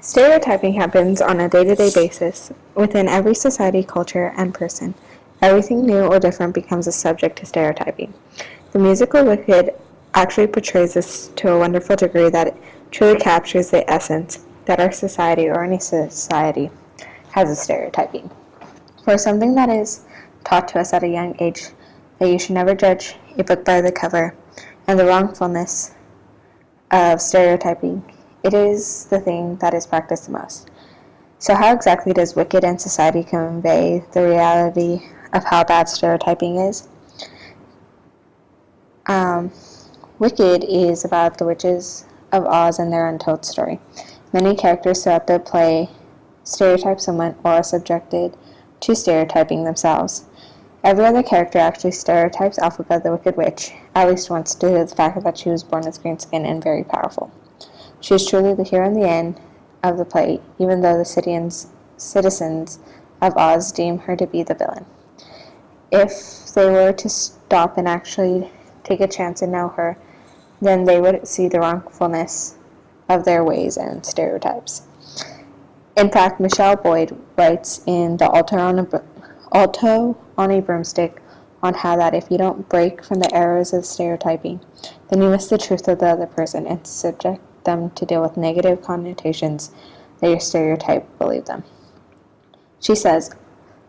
Stereotyping happens on a day-to-day basis within every society, culture, and person. Everything new or different becomes a subject to stereotyping. The musical Wicked actually portrays this to a wonderful degree that it truly captures the essence that our society or any society has of stereotyping. For something that is taught to us at a young age that you should never judge a book by the cover and the wrongfulness of stereotyping, it is the thing that is practiced the most. So how exactly does Wicked and society convey the reality of how bad stereotyping is? Wicked is about the witches of Oz and their untold story. Many characters throughout the play stereotype someone or are subjected to stereotyping themselves. Every other character actually stereotypes Elphaba the Wicked Witch, at least once, due to the fact that she was born with green skin and very powerful. She is truly the hero in the end of the play, even though the citizens of Oz deem her to be the villain. If they were to stop and actually take a chance and know her, then they would see the wrongfulness of their ways and stereotypes. In fact, Michelle Boyd writes in the Alto on a Broomstick on how that if you don't break from the errors of stereotyping, then you miss the truth of the other person and subject them to deal with negative connotations that your stereotype believe them. She says,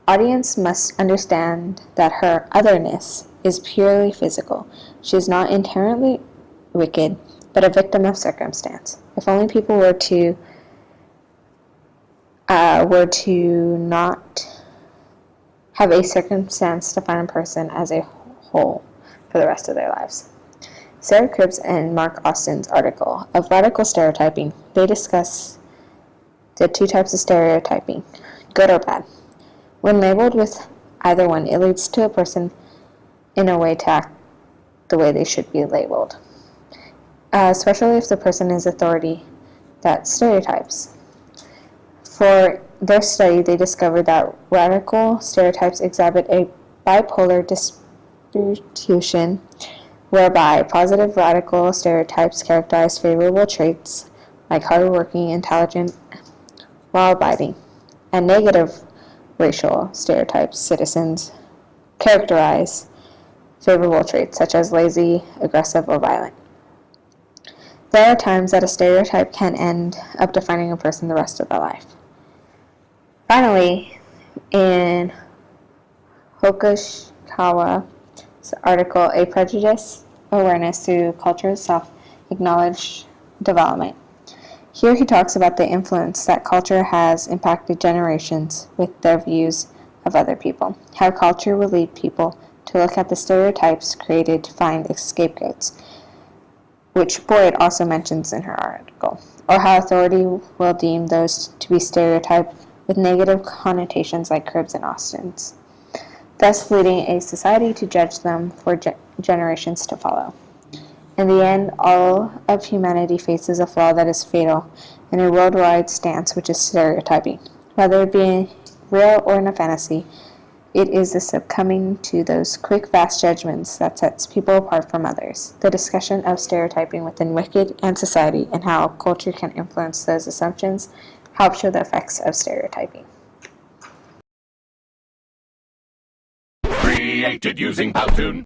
audience must understand that her otherness is purely physical. She is not inherently wicked, but a victim of circumstance. If only people were to not have a circumstance define a person as a whole for the rest of their lives. Sarah Cribbs and Mark Austin's article of Radical Stereotyping, they discuss the two types of stereotyping, good or bad. When labeled with either one, it leads to a person in a way to act the way they should be labeled, especially if the person is authority that stereotypes. For their study, they discovered that radical stereotypes exhibit a bipolar distribution whereby positive radical stereotypes characterize favorable traits like hardworking, intelligent, law-abiding, and negative racial stereotypes, citizens, characterize favorable traits such as lazy, aggressive, or violent. There are times that a stereotype can end up defining a person the rest of their life. Finally, in Hokushikawa's article, A Prejudice Awareness Through Culture Self-Acknowledged Development, here he talks about the influence that culture has impacted generations with their views of other people, how culture will lead people to look at the stereotypes created to find scapegoats, which Boyd also mentions in her article, or how authority will deem those to be stereotyped with negative connotations like Cribbs and Austin's, thus leading a society to judge them for generations to follow. In the end, all of humanity faces a flaw that is fatal in a worldwide stance, which is stereotyping. Whether it be real or in a fantasy, it is the succumbing to those quick, fast judgments that sets people apart from others. The discussion of stereotyping within Wicked and society and how culture can influence those assumptions help show the effects of stereotyping. Created using Powtoon.